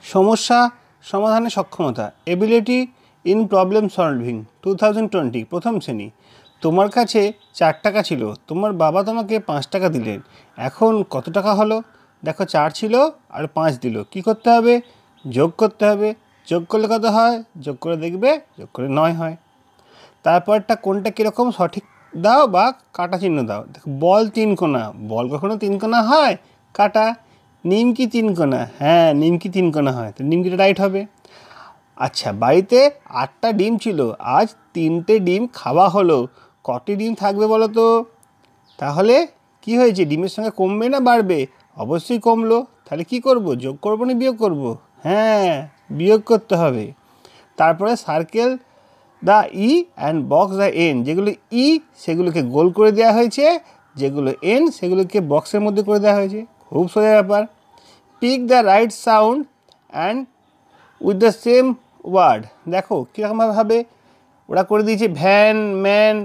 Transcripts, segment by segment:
সমস্যা সমাধানে সক্ষমতা, এবিলিটি ইন প্রবলেম সলভিং 2020, প্রথম শ্রেণী। তোমার কাছে 4 টাকা ছিল, তোমার বাবা তোমাকে 5 টাকা দিলেন। এখন কত টাকা হলো? দেখো 4 ছিল আর 5 দিল। কি করতে হবে? যোগ করতে হবে। যোগ করলে কত হয়? যোগ করে দেখবে, যোগ করে 9 হয়। তারপরটা কোনটা কীরকম সঠিক দাও বা কাটা চিহ্ন দাও। দেখো বল 3 কোণা, বল কখনো 3 কোণা হয়? কাটা। নিমকি 3 কোণা, হ্যাঁ নিমকি 3 কোণা হয়, তো নিমকিটা রাইট হবে। আচ্ছা, বাড়িতে 8টা ডিম ছিল, আজ 3টে ডিম খাওয়া হলো, কটি ডিম থাকবে বলো তো? তাহলে কি হয়েছে, ডিমের সঙ্গে কমবে না বাড়বে? অবশ্যই কমলো। তাহলে কি করব, যোগ করব না বিয়োগ করব? হ্যাঁ, বিয়োগ করতে হবে। তারপরে circle the E and box the N, যেগুলো ই সেগুলোকে গোল করে দেওয়া হয়েছে, যেগুলো এন সেগুলোকে বক্সের মধ্যে করে দেওয়া হয়েছে। খুব সোজা ব্যাপার। Pick the right sound and with the same word. দেখো কীরকমভাবে হবে, ওরা করে দিয়েছে ভ্যান, ম্যান,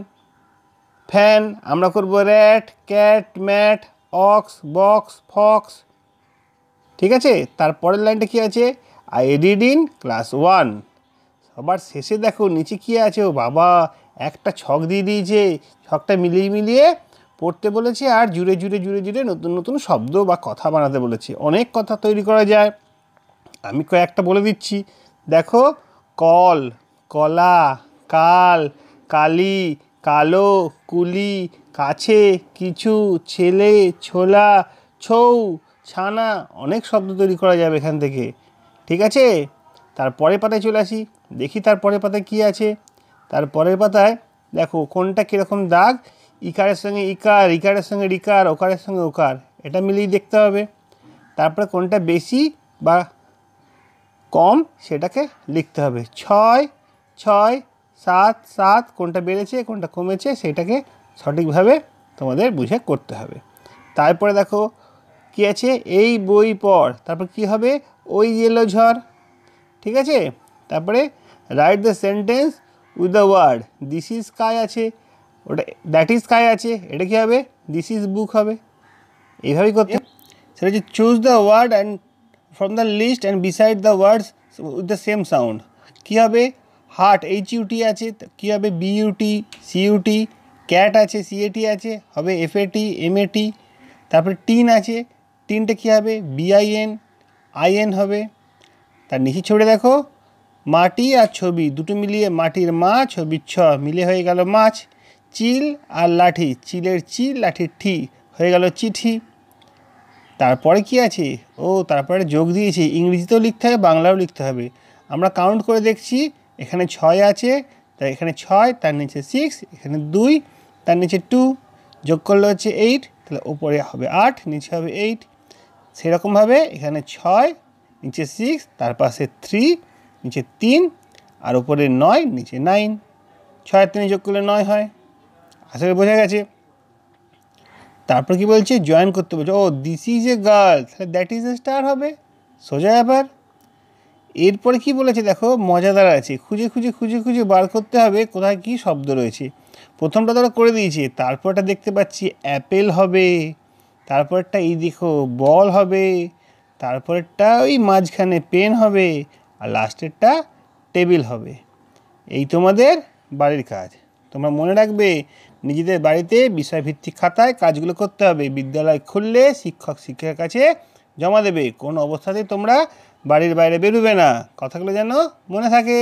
ফ্যান। আমরা করব rat, cat, mat, ox, box, fox. ঠিক আছে, তারপরের লাইনটা কী আছে? I read in class 1। সবার শেষে দেখো নিচে কী আছে, ও বাবা একটা ছক দিয়ে দিয়েছে। ছকটা মিলিয়ে মিলিয়ে পড়তে বলেছে, আর জুড়ে জুড়ে জুড়ে জুড়ে নতুন নতুন শব্দ বা কথা বানাতে বলেছে। অনেক কথা তৈরি করা যায়, আমি কয়েকটা বলে দিচ্ছি। দেখো কল, কলা, কাল, কালি, কালো, কুলি, কাছে, কিছু, ছেলে, ছোলা, ছৌ, ছানা। অনেক শব্দ তৈরি করা যাবে এখান থেকে। ঠিক আছে, তারপরের পাতায় চলে আসি, দেখি তারপরের পাতায় কী আছে। তারপরের পাতায় দেখো কোনটা কীরকম দাগ, ইকারের সঙ্গে ইকার, ইকারের সঙ্গে রিকার, ওকারের সঙ্গে ওকার, এটা মিলিয়ে দেখতে হবে। তারপরে কোনটা বেশি বা কম সেটাকে লিখতে হবে। 6, 6, 7, 7, কোনটা বেড়েছে কোনটা কমেছে সেটাকে সঠিকভাবে তোমাদের বুঝে করতে হবে। তারপরে দেখো কী আছে, এই বই পড়, তারপর কি হবে, ওই এলো ঝড়। ঠিক আছে, তারপরে write the sentence with the word this is sky আছে, ওটা দ্যাট ইজ স্কাই আছে, এটা কী হবে, দিস ইজ বুক হবে। এইভাবেই করতে। সেটা হচ্ছে choose the word and from the list and beside the words with the same sound. কী হবে, হার্ট HUT আছে, কী হবে BUT, CUT। ক্যাট আছে CAT আছে, হবে FAT, MAT। তারপরে টিন আছে, টিনটা কী হবে BIN, IN হবে। তার নিচে ছড়ে দেখো মাটি আর ছবি, দুটো মিলিয়ে মাটির মা, ছবির ছ মিলে হয়ে গেল মাছ। চিল আর লাঠি, চিলের চিল, লাঠির ঠি, হয়ে গেল চিঠি। তারপরে কি আছে, ও তারপরে যোগ দিয়েছি, ইংরেজিতেও লিখতে হবে বাংলাও লিখতে হবে। আমরা কাউন্ট করে দেখছি, এখানে 6 আছে, তাই এখানে 6, তার নিচে 6, এখানে 2, তার নিচে 2, যোগ করলে হচ্ছে 8, তাহলে ওপরে হবে 8, নিচে হবে 8। সেরকমভাবে এখানে 6, নিচে 6, তার পাশে 3, নিচে 3, আর ওপরে 9, নিচে 9। 6 আর 3 যোগ করলে 9 হয়। আশা করি বোঝা গেছে। তারপর কি বলছে, জয়েন করতে বলছে, ও দিস ইজ এ গার্ল, তাহলে দ্যাট ইজ এ স্টার হবে। সোজা ব্যাপার। এরপরে কি বলেছে দেখো, মজাদার আছে, খুঁজে খুঁজে খুঁজে খুঁজে বার করতে হবে কোথায় কি শব্দ রয়েছে। প্রথমটা তারা করে দিয়েছে, তারপরটা দেখতে পাচ্ছি অ্যাপেল হবে, তারপরটা এই দেখো বল হবে, তারপরেরটা ওই মাঝখানে পেন হবে, আর লাস্টেরটা টেবিল হবে। এই তোমাদের বাড়ির কাজ। তোমরা মনে রাখবে নিজেদের বাড়িতে বিষয়ভিত্তিক খাতায় কাজগুলো করতে হবে। বিদ্যালয় খুললে শিক্ষক শিক্ষকের কাছে জমা দেবে। কোনো অবস্থাতেই তোমরা বাড়ির বাইরে বেরোবে না। কথাগুলো যেন মনে থাকে।